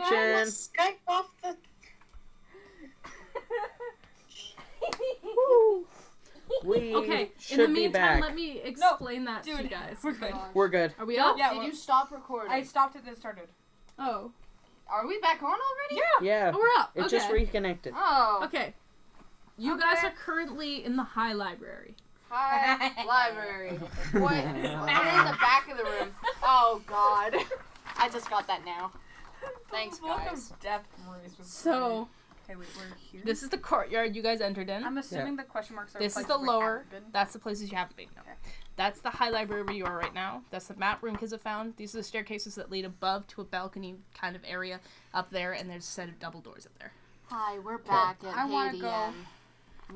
Chin. Skype off the... We Okay, should in the be meantime, back. let me explain that to you guys. We're good. We're good. Are we up? Yeah, Did you stop recording? I stopped it and it started. Oh. Are we back on already? Yeah. Oh, we're up. It Okay. just reconnected. Oh. Okay. You guys are currently in the high library. Hi, library. What? I'm in the back of the room. Oh, God. I just got that now. Thanks, guys. Death Maurice was So, okay, wait, we're here. this is the courtyard you guys entered in. I'm assuming the question marks are This is places the we lower. haven't been. That's the places you haven't been. No. Okay. That's the high library where you are right now. That's the map room kids have found. These are the staircases that lead above to a balcony kind of area up there, and there's a set of double doors up there. Hi, we're back at I wanna Haiti, go- and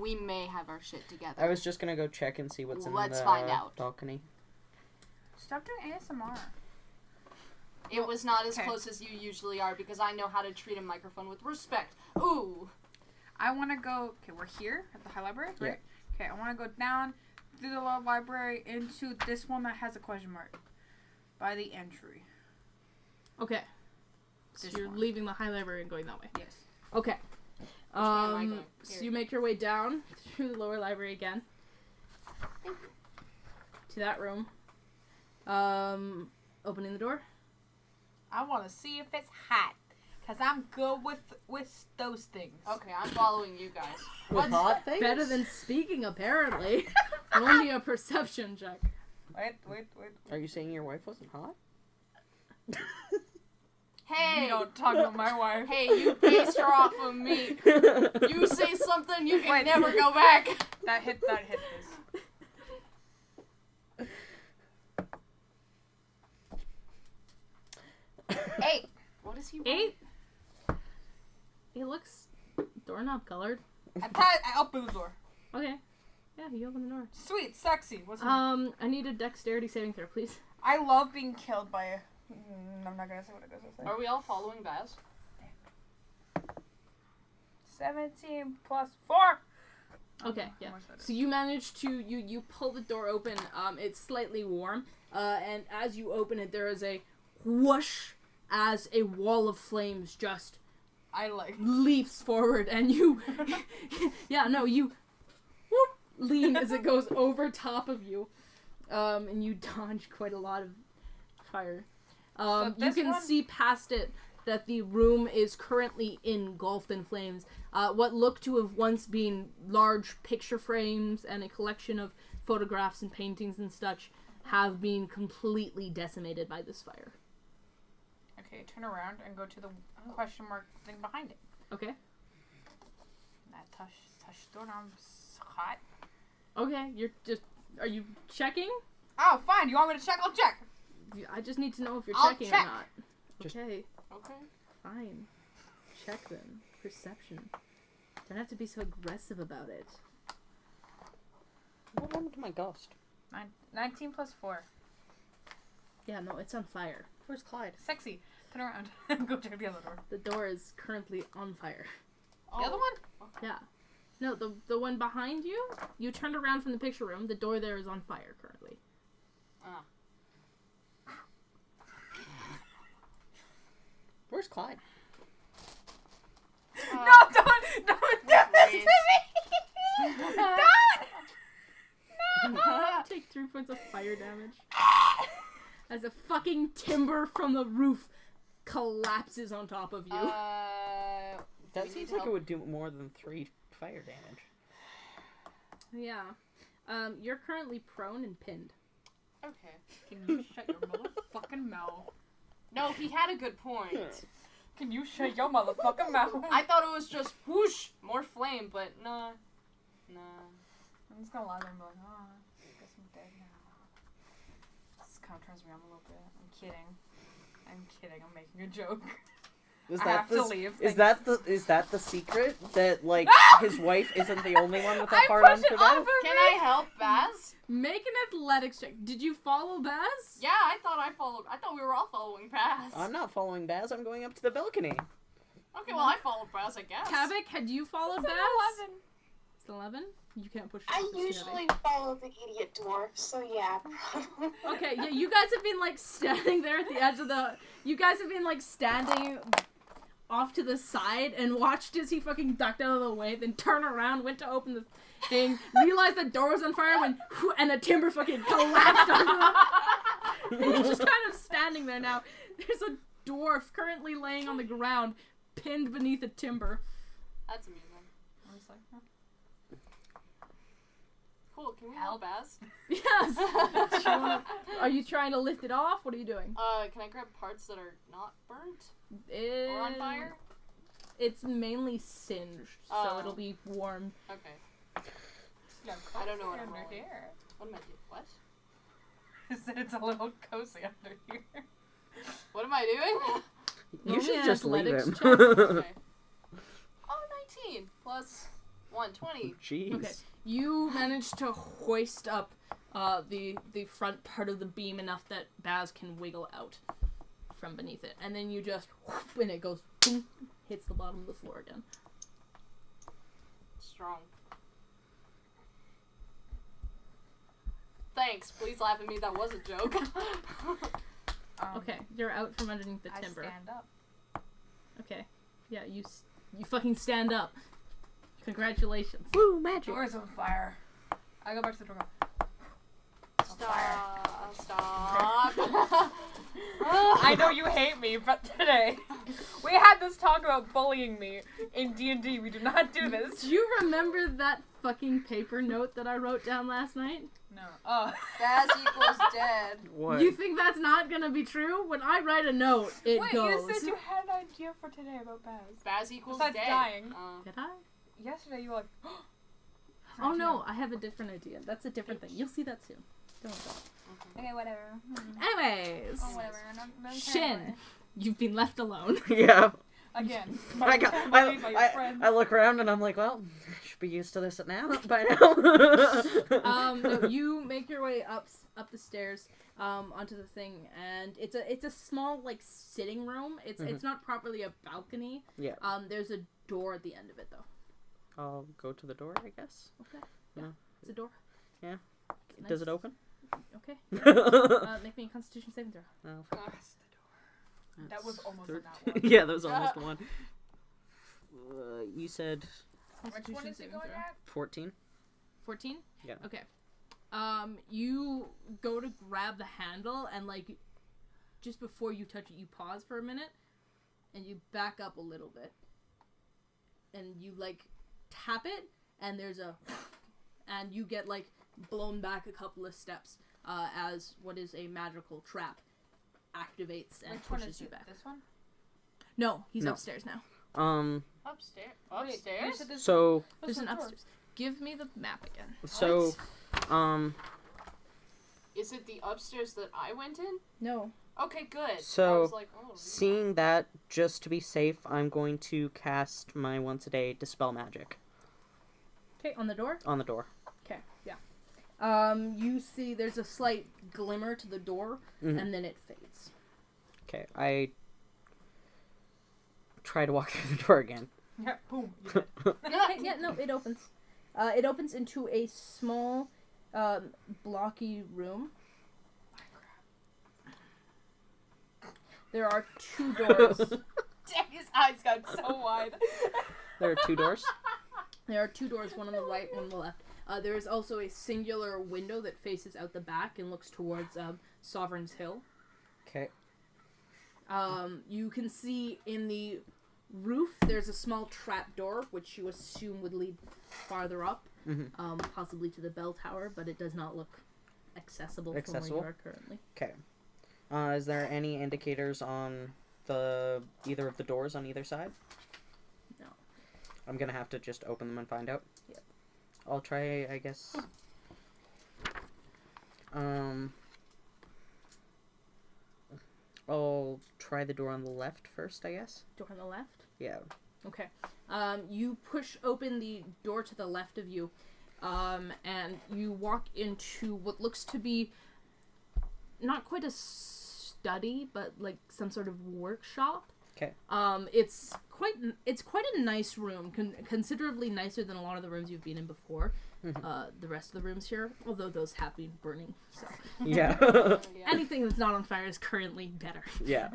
we may have our shit together. I was just gonna go check and see what's in Let's the find out. balcony. Stop doing ASMR. It was not as Okay. close as you usually are because I know how to treat a microphone with respect. Ooh. I want to go. Okay, we're here at the high library, right? Okay, I want to go down through the lower library into this one that has a question mark by the entry. Okay. So This you're one. leaving the high library and going that way. Yes. Okay. way am I going? So Here. you make your way down through the lower library again. To that room. Opening the door. I want to see if it's hot, cause I'm good with those things. Okay, I'm following you guys. With hot things? Better than speaking, apparently. Only a perception check. Wait. Are you saying your wife wasn't hot? Hey! You don't talk about my wife. Hey, you based her off of me. You say something, you can Wait. never go back. That hit this. Hey! What is he wearing? 8. It looks doorknob colored. I open the door. Okay. Yeah, you open the door. Sweet, sexy. What's her I need a dexterity saving throw, please. I love being killed by a. I'm not gonna say what it goes to say. Are we all following Baz? 17 plus 4. Okay, yeah. How much that is? So you manage to you pull the door open. It's slightly warm, and as you open it, there is a whoosh as a wall of flames just I like. leaps forward, and you, you whoop, lean as it goes over top of you, and you dodge quite a lot of fire. So You this can one- see past it that the room is currently engulfed in flames. What look to have once been large picture frames and a collection of photographs and paintings and such have been completely decimated by this fire. Okay, turn around and go to the question mark thing behind it. Okay? That touch doorknob's hot. Okay, are you checking? Oh, fine. You want me to check? I'll check. I just need to know if you're I'll checking check. or not. Just- Okay, Okay. fine. Check then. Perception. Don't have to be so aggressive about it. What happened to my ghost? 19 plus 4. Yeah, no, it's on fire. Where's Clyde? Sexy. Turn around. Go check the other door. The door is currently on fire. Oh. The other one? Yeah. No, the one behind you, you turned around from the picture room, the door there is on fire currently. Ah. Where's Clyde? No, don't do this to me! Don't! Take 3 points of fire damage. As a fucking timber from the roof collapses on top of you. That We seems need like it help. would do more than 3 fire damage. Yeah. You're currently prone and pinned. Okay. Can you shut your motherfucking mouth? No, he had a good point. Can you shut your motherfucking mouth? I thought it was just whoosh, more flame, but nah. Nah. I'm just gonna lie there and be like, oh, I guess I'm dead now. This kind of turns me on a little bit. I'm kidding. I'm making a joke. Is I that have the, to leave. Is Thanks. that the secret? That, like, his wife isn't the only one with a I hard on pushed for it that? off of Can me. I help Baz? Make an athletics check. Did you follow Baz? Yeah, I thought we were all following Baz. I'm not following Baz, I'm going up to the balcony. Okay, well I followed Baz, I guess. Kavik, had you followed Baz? 11. It's 11? You can't push it. I off, it's too usually heavy. follow the idiot dwarf, so yeah. Okay, yeah, you guys have been like standing there at the edge of the. You guys have been like standing off to the side and watched as he fucking ducked out of the way, then turned around, went to open the thing, realized the door was on fire, and a timber fucking collapsed onto him. He's just kind of standing there now. There's a dwarf currently laying on the ground, pinned beneath a timber. That's amusing. I was like, huh. Cool. Can we help Baz? Yes. Are you trying to lift it off? What are you doing? Can I grab parts that are not burnt or on fire? It's mainly singed, so Oh. it'll be warm. Okay. No, I don't know what I'm under rolling. here. What am I doing? What? I said it's a little cozy under here. What am I doing? You Roll me should an just leave athletics him. check. Okay. Oh, 19 plus 1, 20. Jeez. Okay. You managed to hoist up the front part of the beam enough that Baz can wiggle out from beneath it, and then you just whoop, and it goes boom, hits the bottom of the floor again. Strong. Thanks. Please laugh at me. That was a joke. Okay, you're out from underneath the I timber. stand up. Okay, yeah, you fucking stand up. Congratulations. Woo, magic. Door's on fire. I go back to the door. Stop. I know you hate me, but today we had this talk about bullying me in D&D. We do not do this. Do you remember that fucking paper note that I wrote down last night? No. Oh. Baz equals dead. What? You think that's not gonna be true? When I write a note, it Wait, goes. you said you had an idea for today about Baz. Baz equals Besides dead. dying. Did I? Yesterday you were like, Oh no, I have a different idea. That's a different thing. You'll see that soon. Don't worry. okay, whatever. Anyways, Oh, whatever. No Shin, you've been left alone. Yeah. Again. I look around and I'm like, well, I should be used to this now by now. No, you make your way up the stairs onto the thing, and it's a small like sitting room. It's not properly a balcony. Yeah. There's a door at the end of it though. I'll go to the door, I guess. Okay. Yeah. Yeah. It's a door. Yeah. Nice. Does it open? Okay. Make me a Constitution saving throw. Oh, fuck. That's the door. That That's was almost a 13. that one. Yeah, that was almost the one. You said Which one Constitution is it saving going throw. at? 14? 14? Yeah. Okay. You go to grab the handle, and like, just before you touch it, you pause for a minute, and you back up a little bit, and you like tap it, and there's and you get like blown back a couple of steps as what is a magical trap activates and Which one pushes is you it? back. This one? No, he's No. upstairs now. Upstairs. Wait, you Upstairs. said this So, There's an door. upstairs. Give me the map again. Is it the upstairs that I went in? No. Okay, good. So, I was like, oh, seeing that, just to be safe, I'm going to cast my once a day Dispel Magic Okay, on the door. on the door. Okay, yeah. You see there's a slight glimmer to the door, Mhm. and then it fades. Okay, I try to walk through the door again. Yeah, boom. You did. Okay, yeah, no, it opens. It opens into a small, blocky room. There are two doors. Dang, his eyes got so wide. There are two doors. There are two doors, one on the right, one on the left. There is also a singular window that faces out the back and looks towards Sovereign's Hill. Okay. You can see in the roof there's a small trap door, which you assume would lead farther up, possibly to the bell tower, but it does not look accessible from where you are currently. Okay. Is there any indicators on either of the doors on either side? No. I'm gonna have to just open them and find out. Yep. I'll try, I guess. I'll try the door on the left first, I guess. Door on the left? Yeah. Okay. You push open the door to the left of you, and you walk into what looks to be not quite a study, but like some sort of workshop. Okay. It's quite a nice room, considerably nicer than a lot of the rooms you've been in before. the rest of the rooms here, although those have been burning. So Yeah. Yeah. anything that's not on fire is currently better. Yeah.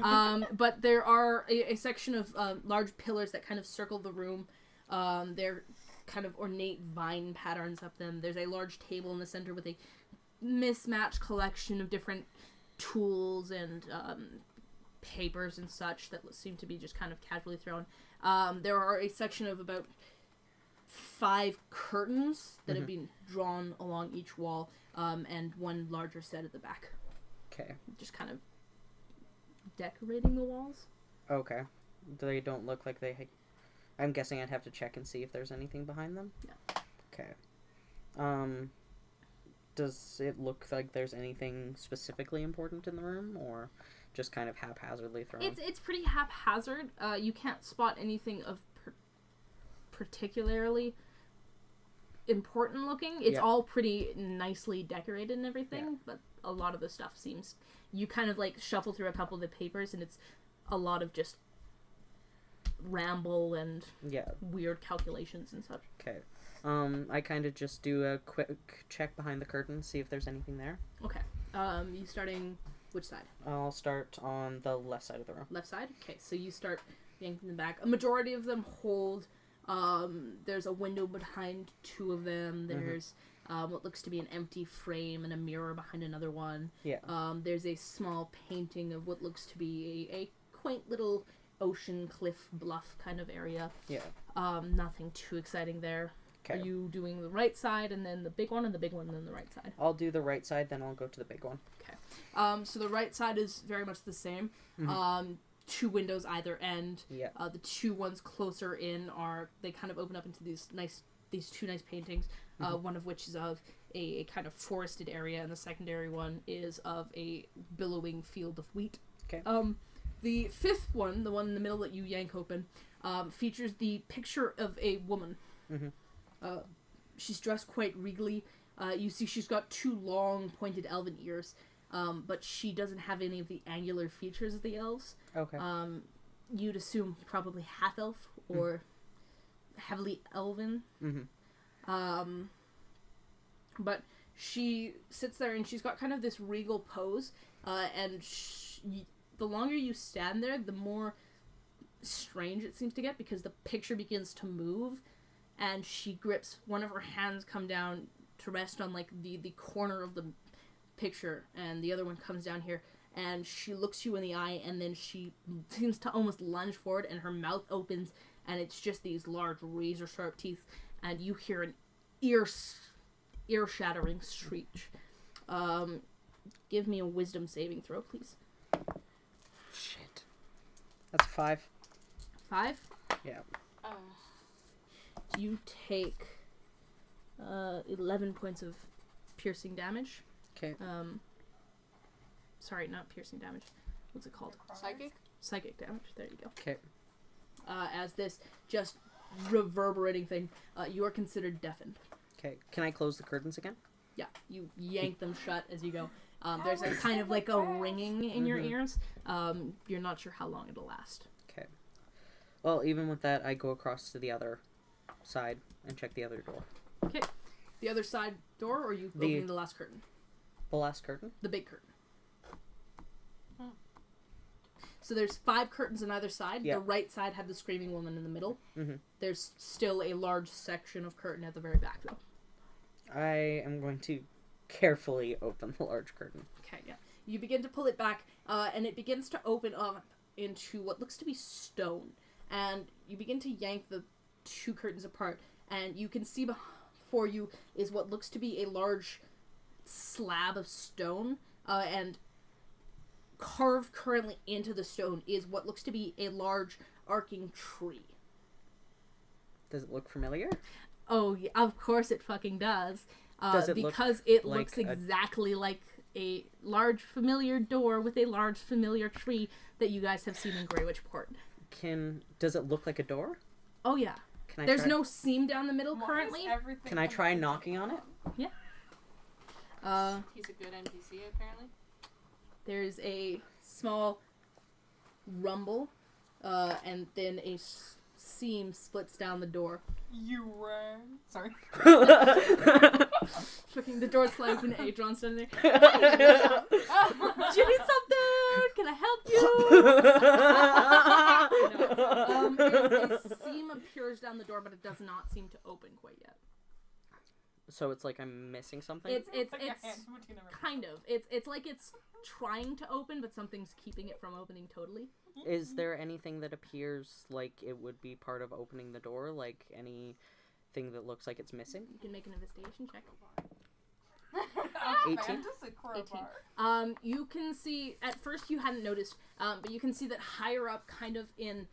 But there are a section of large pillars that kind of circle the room. They're kind of ornate vine patterns up them. There's a large table in the center with a mismatched collection of different tools and papers and such that seem to be just kind of casually thrown. There are a section of about 5 curtains that have been drawn along each wall, and one larger set at the back. Okay. Just kind of decorating the walls. Okay. They don't look like they... I'm guessing I'd have to check and see if there's anything behind them? Yeah. Okay. Does it look like there's anything specifically important in the room, or just kind of haphazardly thrown? It's pretty haphazard. You can't spot anything of particularly important looking. It's Yeah. all pretty nicely decorated and everything, Yeah. but a lot of the stuff seems... You kind of, like, shuffle through a couple of the papers, and it's a lot of just ramble and Yeah. weird calculations and such. Okay. I kind of just do a quick check behind the curtain, see if there's anything there. Okay. You starting... Which side? I'll start on the left side of the room. Left side? Okay, so you start yanking them back. A majority of them hold. There's a window behind 2 of them. There's what looks to be an empty frame and a mirror behind another one. Yeah. There's a small painting of what looks to be a quaint little ocean cliff bluff kind of area. Yeah. Nothing too exciting there. Okay. Are you doing the right side and then the big one, and the big one and then the right side? I'll do the right side, then I'll go to the big one. So the right side is very much the same. 2 windows either end. Yeah. The 2 ones closer in they kind of open up into these 2 nice paintings. One of which is of a kind of forested area, and the secondary one is of a billowing field of wheat. Okay. The 5th one, the one in the middle that you yank open, features the picture of a woman. She's dressed quite regally. You see she's got 2 long pointed elven ears, but she doesn't have any of the angular features of the elves. Okay. You'd assume probably half elf or heavily elven. But she sits there and she's got kind of this regal pose, and the longer you stand there, the more strange it seems to get, because the picture begins to move, and she grips one of her hands, come down to rest on like the corner of the picture, and the other one comes down here, and she looks you in the eye, and then she seems to almost lunge forward, and her mouth opens, and it's just these large razor sharp teeth, and you hear an ear-shattering screech. Give me a wisdom saving throw, please. Shit. That's 5. 5? Yeah. You take 11 points of piercing damage. Okay. Sorry, not piercing damage. What's it called? Psychic? Psychic damage. There you go. Okay. As this just reverberating thing, you are considered deafened. Okay. Can I close the curtains again? Yeah, you yank them shut as you go. There's a kind of like a ringing in your ears. You're not sure how long it'll last. Okay. Well, even with that, I go across to the other side and check the other door. Okay. The other side door, or are you opening the last curtain? The last curtain? The big curtain. So there's 5 curtains on either side. Yeah. The right side had the screaming woman in the middle. Mm-hmm. There's still a large section of curtain at the very back, though. I am going to carefully open the large curtain. Okay, yeah. You begin to pull it back, and it begins to open up into what looks to be stone. And you begin to yank the 2 curtains apart, and you can see before you is what looks to be a large slab of stone, and carved currently into the stone is what looks to be a large arcing tree. Does it look familiar? Oh, yeah, of course it fucking does. Does it because look it like looks exactly like a large familiar door with a large familiar tree that you guys have seen in Greywitch Port. Does it look like a door? Oh yeah. Can I There's try, no seam down the middle currently. Can I try knocking on it? Yeah. He's a good NPC, apparently. There's a small rumble, and then a seam splits down the door. You ran. Sorry. Fucking the door slams and Adron's standing there. Do you need something? Can I help you? No. A seam appears down the door, but it does not seem to open quite yet. So it's like I'm missing something? It's like a hand between the kind of. It's like it's trying to open, but something's keeping it from opening totally. Is there anything that appears like it would be part of opening the door? Like anything that looks like it's missing? You can make an investigation check. 18? Fantasy crowbar. 18. You can see, at first you hadn't noticed, but you can see that higher up, kind of in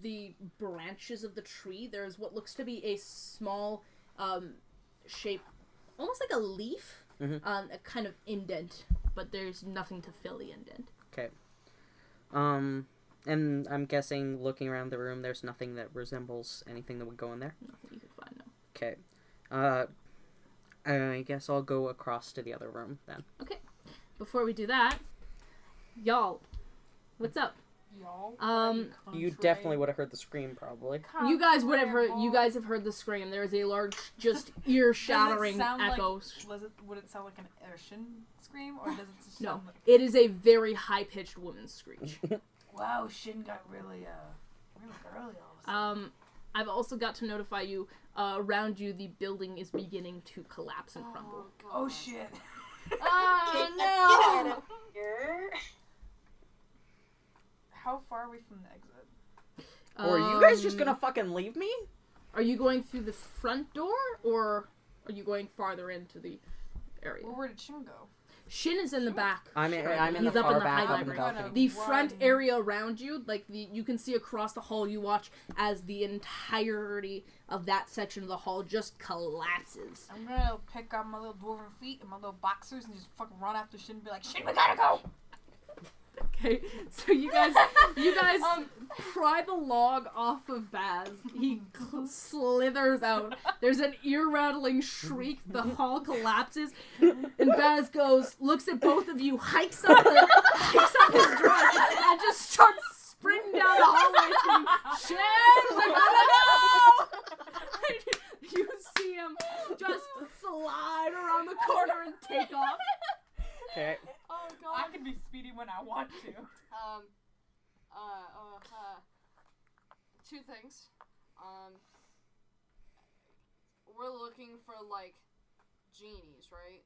the branches of the tree, there's what looks to be a small shape, almost like a leaf, a kind of indent, but there's nothing to fill the indent. Okay. And I'm guessing looking around the room, there's nothing that resembles anything that would go in there? Nothing you could find, no. Okay. I guess I'll go across to the other room then. Okay. Before we do that, y'all, what's up? Y'all. You definitely would have heard the scream, probably. You guys would have heard. You guys have heard the scream. There is a large, just ear-shattering echo. Would it sound like an Urshin scream, or does it just No, sound like... it is a very high-pitched woman's screech. Wow, Shin got really girly all of a sudden. I've also got to notify you. Around you, the building is beginning to collapse and crumble. Oh shit. Oh Get out of here. How far are we from the exit? Or are you guys just gonna fucking leave me? Are you going through the front door, or are you going farther into the area? Well, where did Shin go? Shin is in the back. I'm in He's the up far in the back, high up in the library. balcony. The front area around you, like you can see across the hall. You watch as the entirety of that section of the hall just collapses. I'm gonna pick up my little dwarven feet and my little boxers and just fucking run after Shin and be like, Shin, we gotta go! Okay, so you guys pry the log off of Baz. He slithers out. There's an ear-rattling shriek. The hall collapses, and Baz looks at both of you, hikes up his dress, and just starts sprinting down the hallway, screaming, "Shin, we gotta go!" You see him just slide around the corner and take off. Okay. Oh god. I can be speedy when I want to. Two things. We're looking for like genies, right?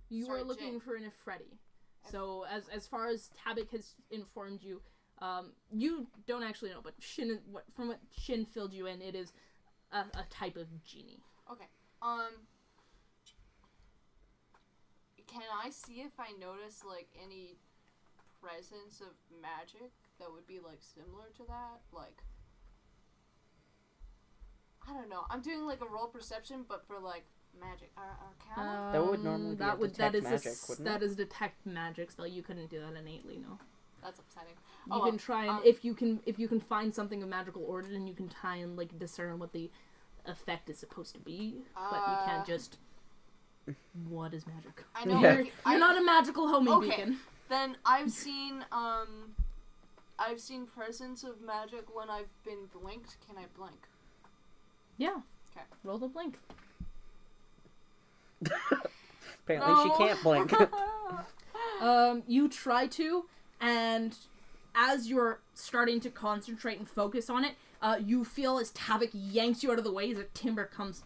You Sorry, are looking Jin. for an Ifriti. So as far as Tabik has informed you, you don't actually know, but from what Shin filled you in, it is a type of genie. Okay. Can I see if I notice like any presence of magic that would be like similar to that? Like, I don't know. I'm doing like a roll perception, but for like magic. Arcana? That would normally be a detect magic, wouldn't that it? is detect magic spell. You couldn't do that innately, no. That's upsetting. You can try and if you can find something of magical origin, you can try and like discern what the effect is supposed to be, but you can't just. What is magic? I know. Yeah. You're not a magical homing Okay. beacon. Then I've seen presence of magic when I've been blinked. Can I blink? Yeah. Okay. Roll the blink. Apparently she can't blink. You try to, and as you're starting to concentrate and focus on it, you feel as Tabik yanks you out of the way as a timber comes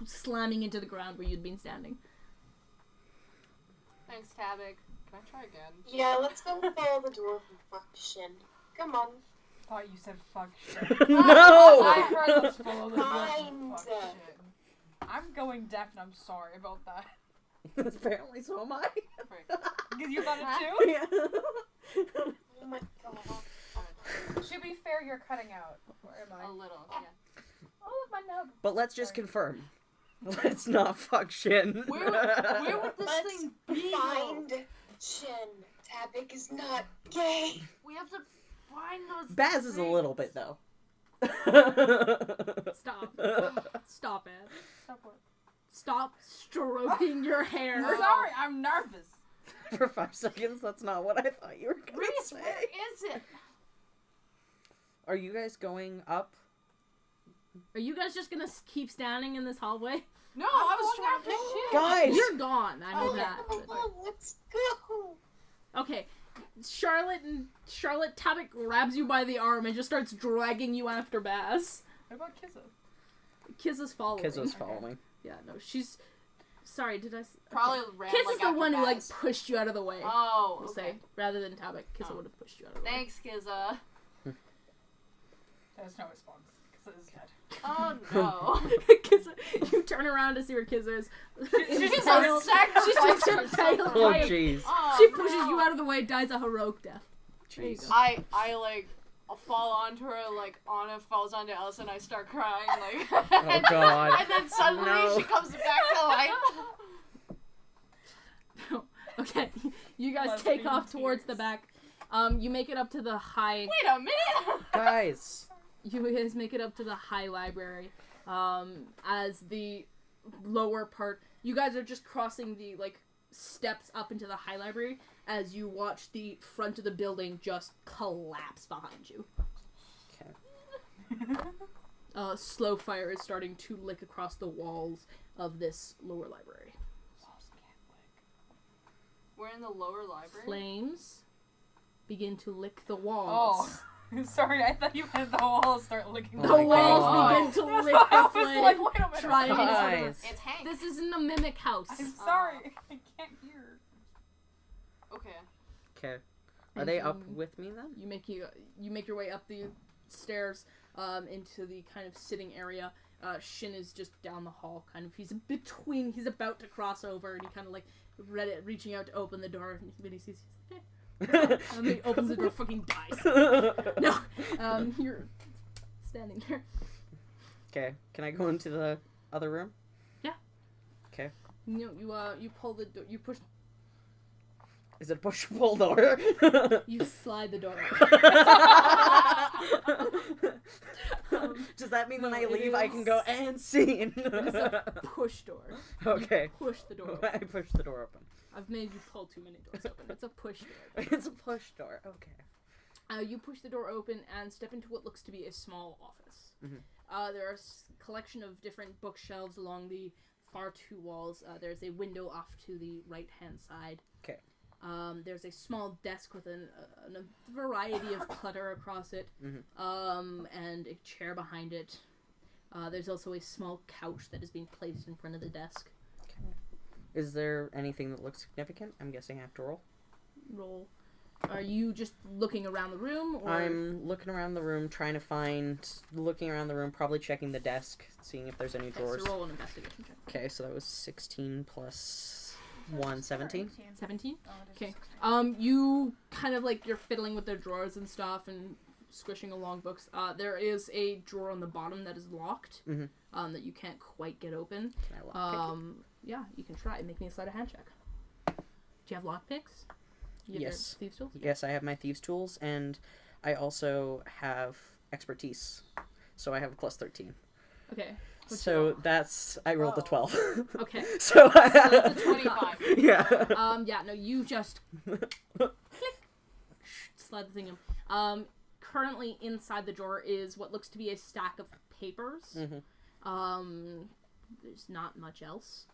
slamming into the ground where you'd been standing. Thanks, Tabik. Can I try again? Yeah, let's go follow the dwarf and fuck Shin. Come on. I thought you said fuck shit. No! I heard let's follow the Kind. fuck shit. I'm going deaf and I'm sorry about that. Apparently so am I. Frick. Because you thought it too? Yeah. Oh my god. To be fair, you're cutting out. Or am I? A little, yeah. Oh, look, my nub. But let's just confirm. Let's not fuck Shin. Where would this Let's thing be? though? find Shin. Tabik is not gay. We have to find those. Baz is a things. little bit though. Stop. Stop it. Stop what? Stop stroking your hair. I'm sorry, I'm nervous. For 5 seconds, that's not what I thought you were gonna Reese, say. where is it? Are you guys going up Are you guys just gonna keep standing in this hallway? No, I was trying to pick shit. Guys! You're gone. I know Okay. that. Come but- on, let's go. Okay, Charlotte Tabak grabs you by the arm and just starts dragging you after Baz. What about Kizza? Kizza's following. Kizzo's following. Yeah, no, she's. Sorry, did I? Probably ran Kizza's like, the after one who like Baz. pushed you out of the way. Oh, We'll okay. say rather than Tabak, Kizza Oh. would have pushed you out of the way. Thanks, Kizza. There's no response. Kizza is dead. Oh no. Kizza, you turn around to see where Kizza is. She's Impaled- a sacrifice She's just herself. impaled Oh, by a- jeez. Oh, She pushes no. you out of the way, dies a heroic death. There you Jeez. go. I like fall onto her like Anna falls onto Elsa and I start crying like. Oh, God. And then suddenly No. she comes back to life. Okay, you guys Lesbian take off towards the tears. back. You make it up to the high. Wait a minute. Guys! You guys make it up to the high library. As the lower part, you guys are just crossing the like steps up into the high library as you watch the front of the building just collapse behind you. Okay. Slow fire is starting to lick across the walls of this lower library. We're in the lower library. Flames begin to lick the walls. Oh, sorry. I thought you meant the walls start licking. Oh The my walls God. begin to That's lick why the I was flame. like, wait a minute. Trying to Guys. It's Hank. This isn't a mimic house. I'm sorry. I can't hear. Okay. Okay. Are And they up you- with me then? You make your way up the stairs into the kind of sitting area. Shin is just down the hall, kind of. He's about to cross over, and he kind of like reaching out to open the door, and when he sees, he's like, okay. And then he opens the door, fucking dies. No, you're standing there. Okay. Can I go into the other room? Yeah. Okay. You pull the door, you push, Is it a push or pull door? you slide the door Does that mean when no, I it leave I is- can go and scene? It is a push door. Okay. You push the door open. I push the door open. I've made you pull too many doors open. It's a push door. It's a push door. Okay. You push the door open and step into what looks to be a small office. Mhm. There are a collection of different bookshelves along the far two walls. There's a window off to the right-hand side. Okay. There's a small desk with a variety of clutter across it, and a chair behind it. There's also a small couch that is being placed in front of the desk. Is there anything that looks significant? I'm guessing I have to roll. Roll. Are you just looking around the room, or I'm looking around the room, looking around the room, probably checking the desk, seeing if there's any okay, drawers. so roll an investigation check. Okay, so that was 16 plus 1, 17. 17. Oh, it is Okay. 16. You kind of like you're fiddling with the drawers and stuff and squishing along books. There is a drawer on the bottom that is locked. Mhm. That you can't quite get open. Can I lockpick it? Yeah, you can try. Make me a sleight of hand check. Do you have lockpicks? You have your Yes. thieves tools? Yes, I have my thieves' tools, and I also have expertise, so I have a plus 13. Okay. What'd you So roll? that's I rolled a 12. Okay. So that's a 25. Yeah. Yeah. No, you just click, slide the thing in. Currently inside the drawer is what looks to be a stack of papers. Mhm. There's not much else.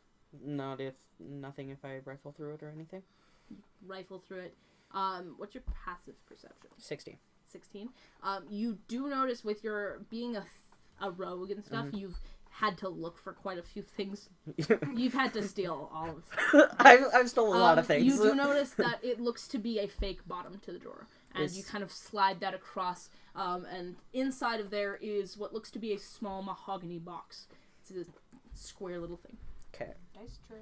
Nothing if I rifle through it or anything. Rifle through it. What's your passive perception? 16. 16. You do notice with your being a rogue and stuff, you've had to look for quite a few things. You've had to steal all of them. I've stolen a lot of things. You do notice that it looks to be a fake bottom to the drawer. And you Is- kind of slide that across, and inside of there is what looks to be a small mahogany box. It's a square little thing. Okay. Nice try.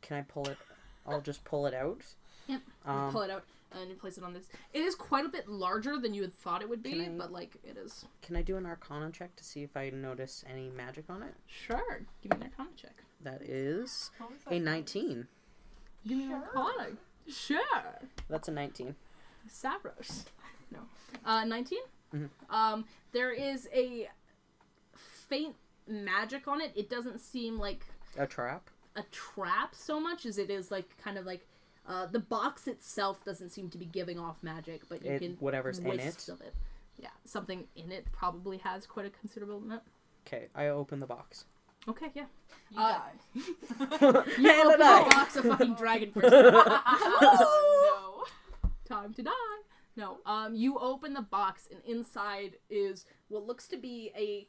Can I pull it? I'll just pull it out. Yep. You pull it out and you place it on this. It is quite a bit larger than you had thought it would be, Can I- but like it is. Can I do an Arcana check to see if I notice any magic on it? Sure. Give me an Arcana check. That is What was a that? 19. Give me an Arcana. Sure. That's a 19. Savros. No. 19? Mhm. There is a faint magic on it. It doesn't seem like A trap? a trap so much as it is like kind of like the box itself doesn't seem to be giving off magic, but you It- can whatever's in wisps it? of it. Yeah, something in it probably has quite a considerable amount. Okay, I open the box. Okay, yeah. You Uh, die. You And open I the die. box of fucking dragon crystal. No. Time to die. No, you open the box and inside is what looks to be a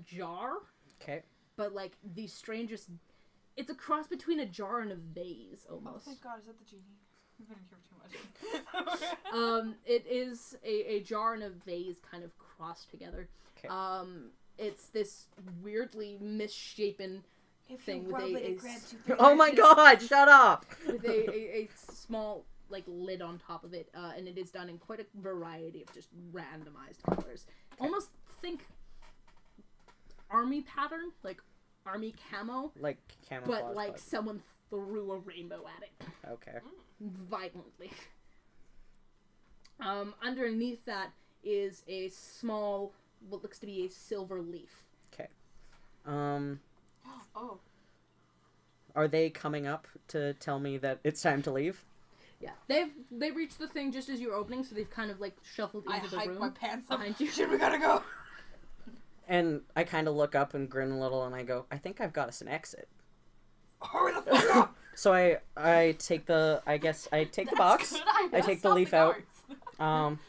jar, Okay. but like the strangest. It's a cross between a jar and a vase Oh, almost. thank God, is that the genie? We've been here for too much. It is a jar and a vase kind of crossed together. Okay. It's this weirdly misshapen thing with Oh my god, shut up! with a small like lid on top of it, and it is done in quite a variety of just randomized colors. Almost think army pattern, like army camo, Like camouflage. but like someone threw a rainbow at it Okay. violently. Underneath that is a small, what looks to be a silver leaf. Oh. Are they coming up to tell me that it's time to leave? Yeah, they reached the thing just as you were opening, so they've kind of like shuffled I into the hike room my pants up. behind you. Shit, we gotta go. And I kind of look up and grin a little, and I go, I think I've got us an exit. Hurry the fuck up. So I take the box. Good I idea. take the Stop leaf out. guards.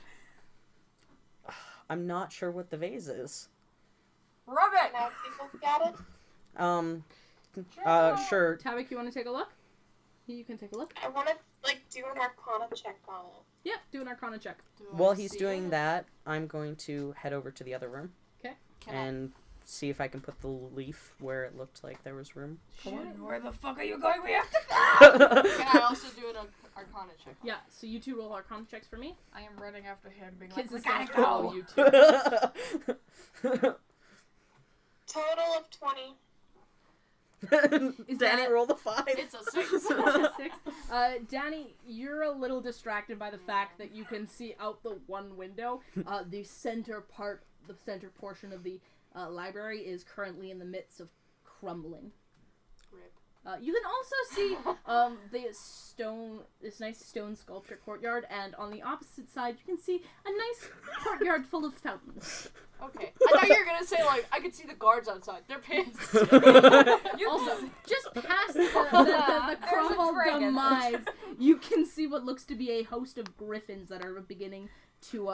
I'm not sure what the vase is. Rub it. Can I take a look at it? Sure. Tavik, you want to take a look? You can take a look. I want to do an Arcana check on it. Yeah, do an Arcana check. Do I While he's see doing it? that, I'm going to head over to the other room Can and see if I can put the leaf where it looked like there was room. Shit, where the fuck are you going? We have to go. Can I also do an Arcana check? Yeah, so you two roll Arcana checks for me. I am running after him, being Kids like, is we gonna gotta follow go. you two. Total of 20. Is Danny, that- roll the 5. It's a 6. Six. Danny, you're a little distracted by the fact that you can see out the one window. The center portion of the library is currently in the midst of crumbling. Rip. You can also see this nice stone sculpture courtyard, and on the opposite side, you can see a nice courtyard full of fountains. Okay. I thought you were gonna say, like, I could see the guards outside. They're pissed. Also, just past the crumbled dragon. demise, you can see what looks to be a host of griffins that are beginning to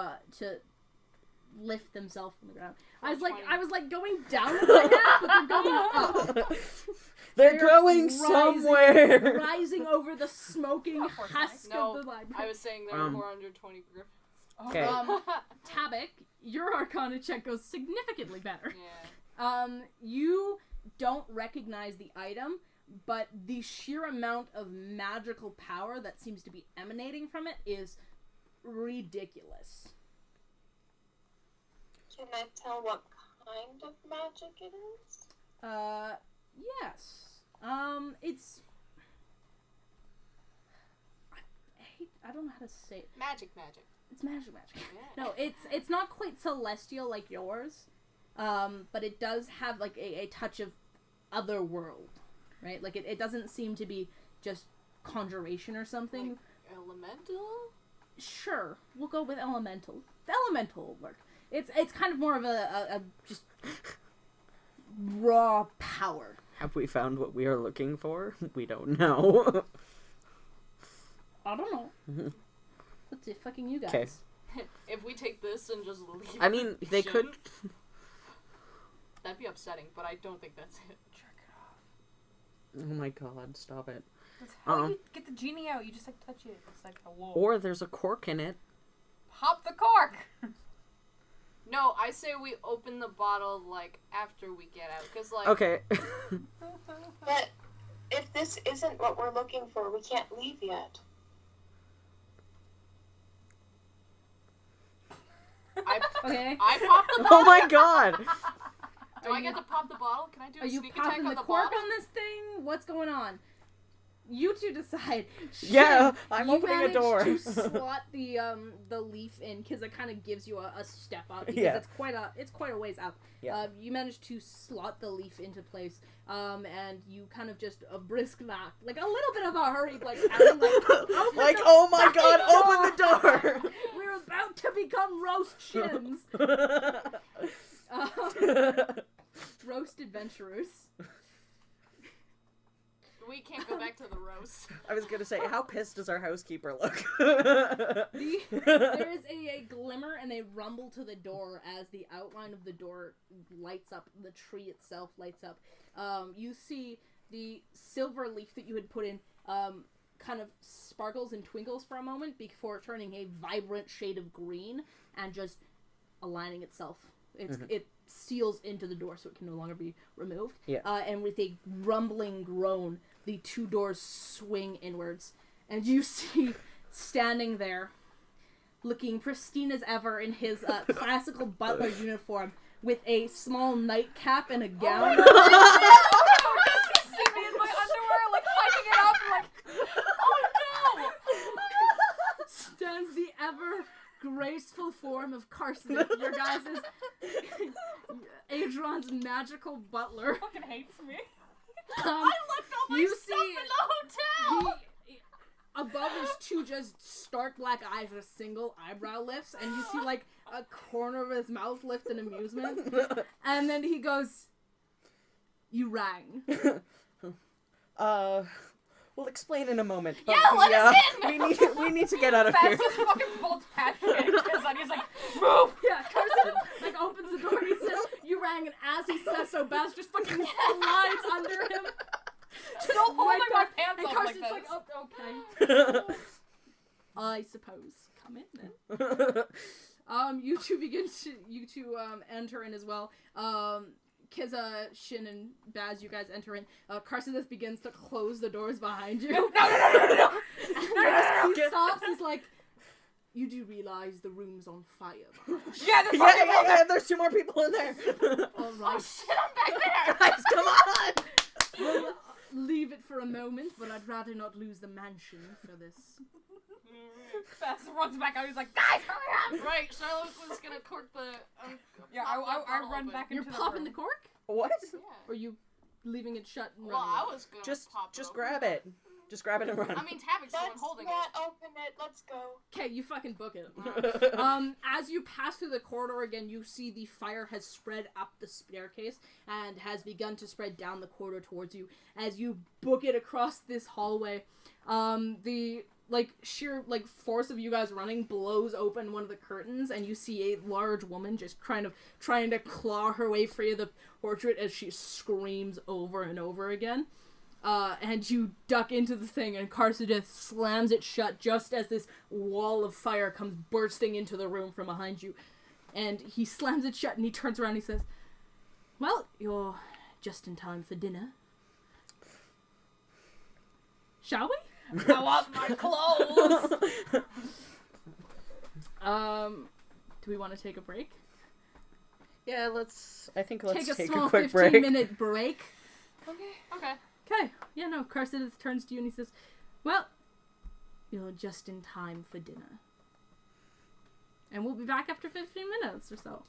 lift themselves from the ground. I was like going down with my head, but they're going up. They're going rising- somewhere. Rising over the smoking husk No, of the library. I was saying there were 420 griffins. Okay. Tabik, your Arcana check goes significantly better. Yeah. You don't recognize the item, but the sheer amount of magical power that seems to be emanating from it is ridiculous. Can I tell what kind of magic it is? Yes. It's... I don't know how to say it. Magic. It's magic. Yeah. No, it's not quite celestial like yours, but it does have like a touch of other world, right? Like it doesn't seem to be just conjuration or something. Like elemental? Sure, we'll go with elemental. The elemental will work. It's kind of more of a just raw power. Have we found what we are looking for? We don't know. I don't know. That's it, fucking you guys. 'Kay. If we take this and just leave. I mean, they Shit. could. That'd be upsetting, but I don't think that's it. Oh my god, stop it. That's how you get the genie out. You just like touch it. It's like, hello. Or there's a cork in it. Pop the cork. No, I say we open the bottle, like, after we get out. Because, like... Okay. But if this isn't what we're looking for, we can't leave yet. Okay. I pop the bottle? Oh my god! Do I get to pop the bottle? Can I do a Are you sneak attack popping on the the cork bottle? on this thing? What's going on? you two decide. Yeah, Shin, I'm you opening a manage door. to slot the leaf in because it kind of gives you a step up because Yeah. it's quite a ways up. Yeah. You manage to slot the leaf into place, and you kind of just a brisk knock, like a little bit of a hurry, like Alan, open Like, the oh my fucking god, open the door! We're about to become roast shins. Roast adventurers. We can't go back to the roast. I was gonna say, how pissed does our housekeeper look? There is a glimmer and a rumble to the door as the outline of the door lights up. The tree itself lights up. You see the silver leaf that you had put in kind of sparkles and twinkles for a moment before turning a vibrant shade of green and just aligning itself. It seals into the door so it can no longer be removed. Yeah. And with a rumbling groan, the two doors swing inwards. And you see, standing there, looking pristine as ever in his classical butler uniform, with a small nightcap and a gown. See me in my underwear, like hiding it up, like, oh no! Stands the ever graceful form of Carson, your guys' Adron's magical butler. Fucking hates me. I left all my you stuff see, in the hotel! above his two just stark black eyes, a single eyebrow lifts, and you see like a corner of his mouth lift in amusement, and then he goes, "You rang." We'll explain in a moment. But Yeah, let us in! we need to get out of Fast here. just fucking bolts past me, and he's like, move! Yeah, Carson like opens the door and he says, "You rang," and as he says so, Baz just fucking slides under him. Still holding my pants and up Carson's like like, this. "Oh, okay." I suppose. Come in then. You two enter in as well. Kiza, Shin, and Baz, you guys enter in. Carson just begins to close the doors behind you. No. And he stops, he's like, "You do realize the room's on fire." Yeah, there's yeah, there's 2 more people in there. Alright. Oh shit, I'm back there! Guys, come on! We'll leave it for a moment, but I'd rather not lose the mansion for this. Fast runs back out, he's like, guys, hurry up! Right, Charlotte was gonna cork the... Yeah, pop that I bottle run open. back You're into popping the the room. cork? What? Yeah. Or are you leaving it shut and Well, running? I was gonna pop it Just open. grab it. Just grab it and run. I mean, Tabby's the one Let's holding not it. open it. Let's go. Okay, you fucking book it. As you pass through the corridor again, you see the fire has spread up the staircase and has begun to spread down the corridor towards you. As you book it across this hallway, the sheer force of you guys running blows open one of the curtains, and you see a large woman just kind of trying to claw her way free of the portrait as she screams over and over again. And you duck into the thing, and Carson just slams it shut just as this wall of fire comes bursting into the room from behind you. And he slams it shut, and he turns around and he says, "Well, you're just in time for dinner. Shall we?" I want my clothes! Do we want to take a break? Yeah, let's take Take a small quick break. 15-minute break. Okay. Okay. Yeah, no, Carson turns to you and he says, "Well, you're just in time for dinner. And we'll be back after 15 minutes or so."